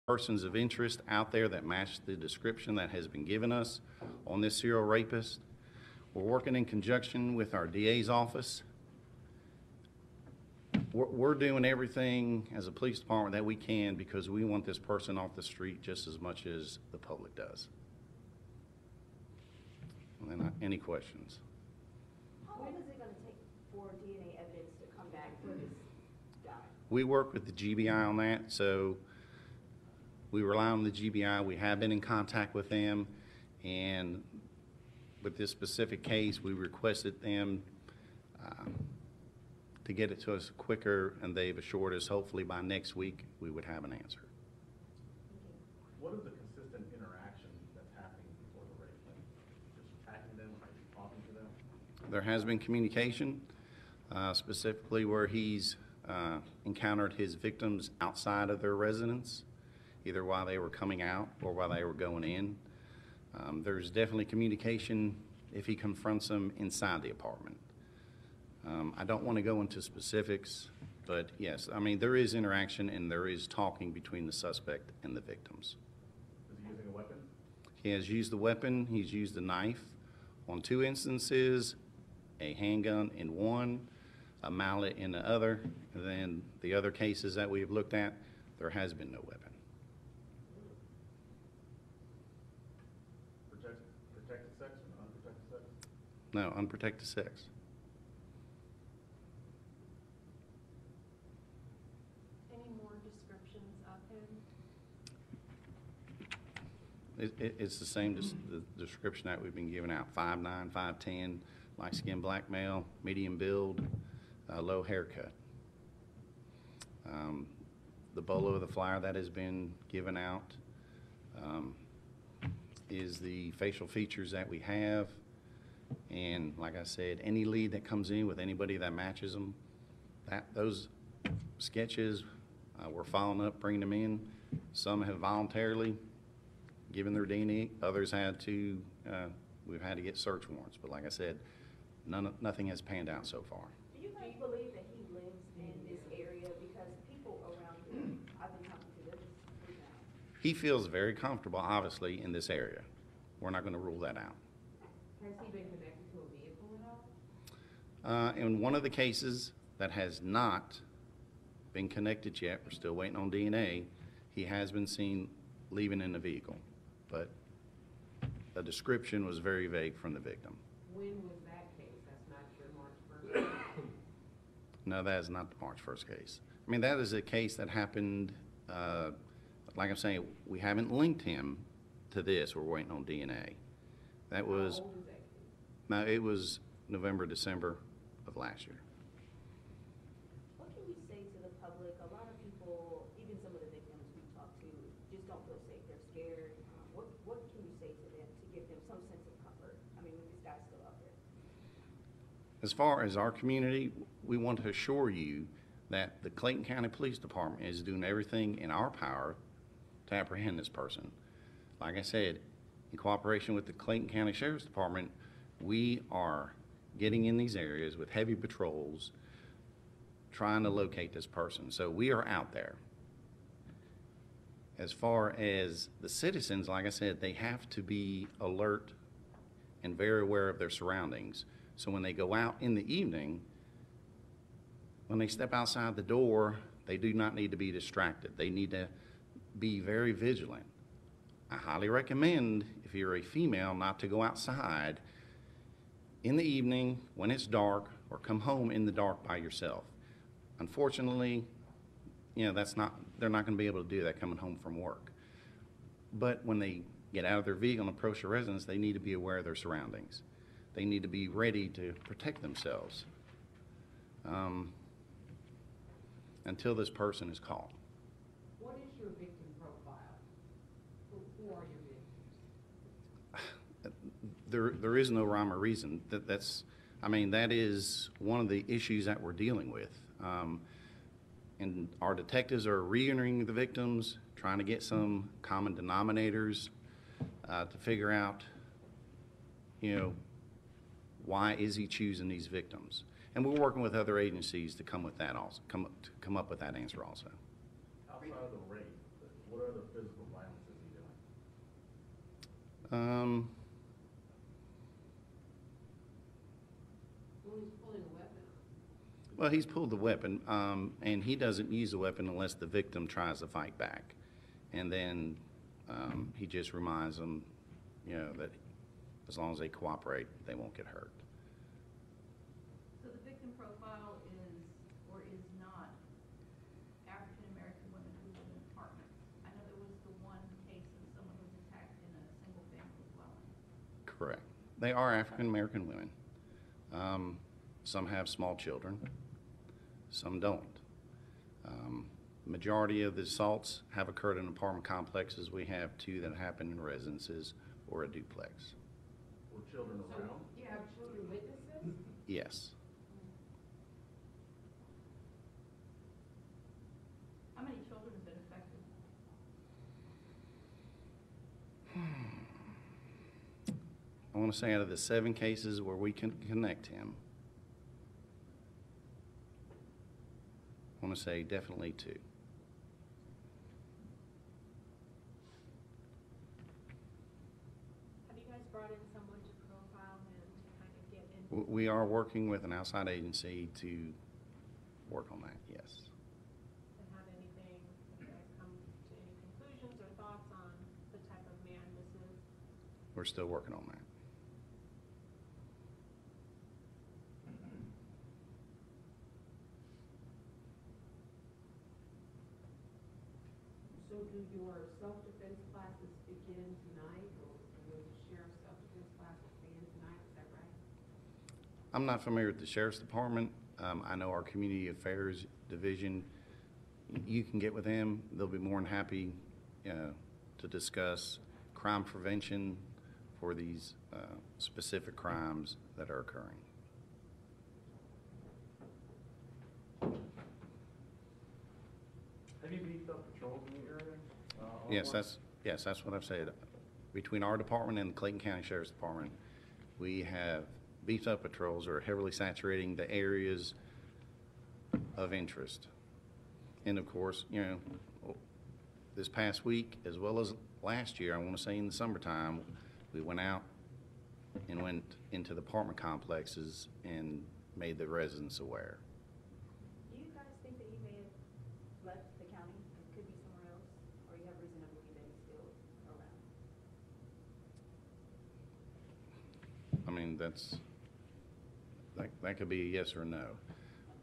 persons of interest out there that match the description that has been given us on this serial rapist. We're working in conjunction with our DA's office. We're doing everything as a police department that we can because we want this person off the street just as much as the public does. And then, any questions? How long is it going to take for DNA evidence to come back for this guy? We work with the GBI on that, so we rely on the GBI. We have been in contact with them, and with this specific case, we requested them to get it to us quicker, and they've assured us hopefully by next week we would have an answer. What are the consistent interactions that's happening before the rape? Like just attacking them, like talking to them? There has been communication, specifically where he's encountered his victims outside of their residence, either while they were coming out or while they were going in. There's definitely communication if he confronts them inside the apartment. I don't want to go into specifics, but yes, I mean, there is interaction and there is talking between the suspect and the victims. Is he using a weapon? He has used the weapon. He's used a knife on 2 instances, a handgun in one, a mallet in the other, and then the other cases that we've looked at, there has been no weapon. Protected sex or unprotected sex? No, unprotected sex. Any more descriptions of him? It's the same the description that we've been giving out: 5'9", 5'10", light skin, black male, medium build, low haircut. The bolo of the flyer that has been given out is the facial features that we have, and like I said, any lead that comes in with anybody that matches them, those sketches we're following up, bringing them in. Some have voluntarily given their DNA, others had to, we've had to get search warrants, but like I said, nothing has panned out so far. Do you guys believe that he lives in this area? Because people around here, I've been talking to them now. He feels very comfortable, obviously, in this area. We're not going to rule that out. Has he been connected to a vehicle at all? In one of the cases that has not been connected yet, we're still waiting on DNA, he has been seen leaving in the vehicle, but the description was very vague from the victim. When was that case? That's not your March 1st? No, that is not the March 1st case. I mean, that is a case that happened, like I'm saying, we haven't linked him to this. We're waiting on DNA. That was, How old is that case? no, it was November, December of last year. What can we say to the public? A lot of people, even some of the victims we talk to, just don't feel safe. They're scared. What can we say to them to give them some sense of comfort? I mean, this guy's still out there. As far as our community, we want to assure you that the Clayton County Police Department is doing everything in our power to apprehend this person. Like I said, in cooperation with the Clayton County Sheriff's Department, we are getting in these areas with heavy patrols trying to locate this person. So we are out there. As far as the citizens, like I said, they have to be alert and very aware of their surroundings. So when they go out in the evening, when they step outside the door, they do not need to be distracted. They need to be very vigilant. I highly recommend, if you're a female, not to go outside in the evening when it's dark or come home in the dark by yourself. Unfortunately, you know, they're not going to be able to do that coming home from work. But when they get out of their vehicle and approach the residence, they need to be aware of their surroundings. They need to be ready to protect themselves until this person is caught. What is your victim profile? Who are your victims? There is no rhyme or reason. That is one of the issues that we're dealing with. And our detectives are re-entering the victims, trying to get some common denominators to figure out, you know, why is he choosing these victims? And we're working with other agencies to come with that also, come up with that answer also. Outside of the rape, what are the physical violence is he doing? Well, he's pulling a weapon. Well, he's pulled the weapon, and he doesn't use the weapon unless the victim tries to fight back. And then he just reminds them, that as long as they cooperate, they won't get hurt. So the victim profile is or is not African-American women who live in apartments. I know there was the one case of someone who was attacked in a single-family dwelling. Correct. They are African-American women. Some have small children, some don't. Majority of the assaults have occurred in apartment complexes. We have 2 that happen in residences or a duplex. Were children So around? you have children witnesses? Yes. How many children have been affected? I want to say out of the 7 cases where we can connect him, I want to say definitely 2. Have you guys brought in someone to profile him to kind of get into? We are working with an outside agency to work on that, yes. And have anything, have you guys come to any conclusions or thoughts on the type of man this is? We're still working on that. So do your self-defense classes begin tonight, or will the sheriff's self-defense classes begin tonight, is that right? I'm not familiar with the sheriff's department. I know our community affairs division, you can get with them. They'll be more than happy to discuss crime prevention for these specific crimes that are occurring. Have you beefed up patrols in the area? Yes, that's what I've said. Between our department and the Clayton County Sheriff's Department, we have beefed up patrols, or heavily saturating the areas of interest. And of course, this past week, as well as last year, I want to say in the summertime, we went out and went into the apartment complexes and made the residents aware. Do you guys think that he may have left the county and could be somewhere else? Or you have reason to believe that he's still around? I mean, that could be a yes or a no.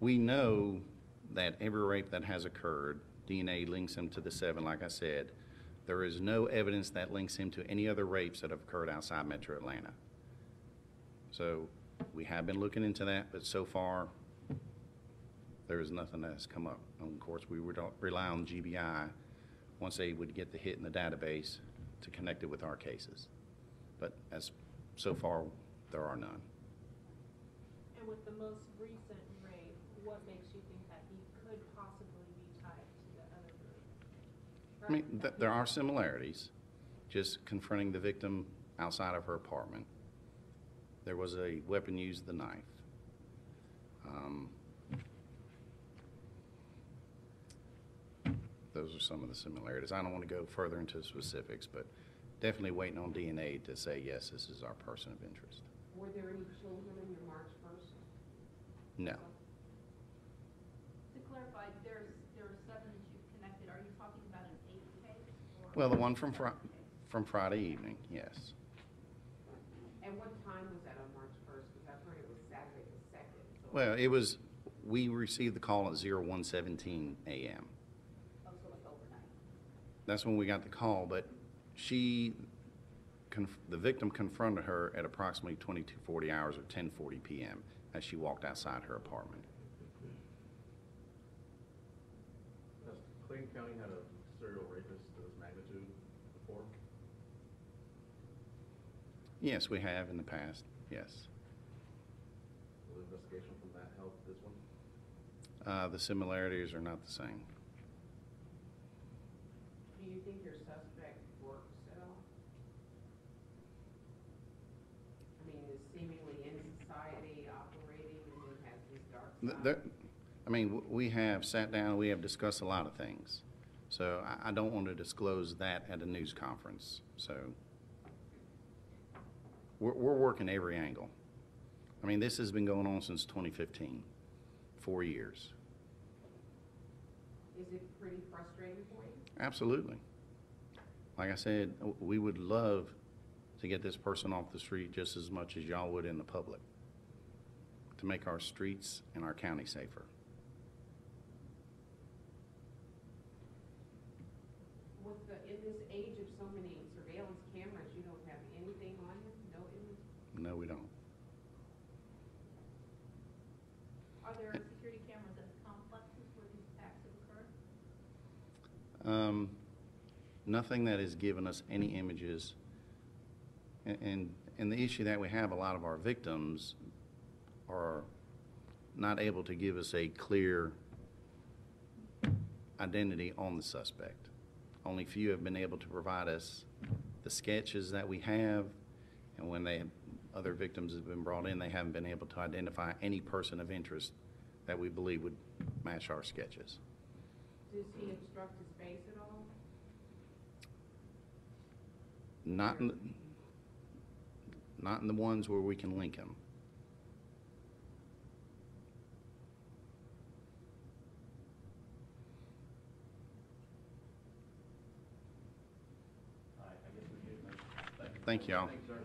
We know that every rape that has occurred, DNA links him to the 7, like I said. There is no evidence that links him to any other rapes that have occurred outside Metro Atlanta. So we have been looking into that, but so far, there is nothing that has come up. And of course, we would rely on GBI once they would get the hit in the database to connect it with our cases. But so far, there are none. And with the most recent rape, what makes you think that he could possibly be tied to the other group? I mean, there are similarities, just confronting the victim outside of her apartment. There was a weapon used, the knife. Those are some of the similarities. I don't want to go further into specifics, but definitely waiting on DNA to say, yes, this is our person of interest. Were there any children in your March 1st? No. To clarify, there are 7 that you've connected. Are you talking about an 8 case? Or Well, the one from 7 case? Friday evening, yes. And what time was that on March 1st? Because I've heard it was Saturday the 2nd. So Well, we received the call at 01:17 a.m. Oh, so like overnight? That's when we got the call, but the victim confronted her at approximately 22:40 hours or 10:40 p.m. as she walked outside her apartment. Has Clayton County had a serial rapist of this magnitude before? Yes, we have in the past, yes. Will the investigation from that help this one? The similarities are not the same. do you think your suspect works at all? I mean, is seemingly in society, operating, and then has this dark side? We have sat down, we have discussed a lot of things. So I don't want to disclose that at a news conference. So we're working every angle. I mean, this has been going on since 2015, 4 years. Is it pretty frustrating for you? Absolutely. Like I said, we would love to get this person off the street just as much as y'all would in the public, to make our streets and our county safer. In this age of so many surveillance cameras, you don't have anything on him? No image? No, we don't. Are there security cameras at the complexes where these attacks have occurred? Nothing that has given us any images. And the issue that we have, a lot of our victims are not able to give us a clear identity on the suspect. Only few have been able to provide us the sketches that we have, and when other victims have been brought in, they haven't been able to identify any person of interest that we believe would match our sketches. Does he obstruct his face at all? Not in the ones where we can link him. I guess we did. Thank y'all. Thanks, sir.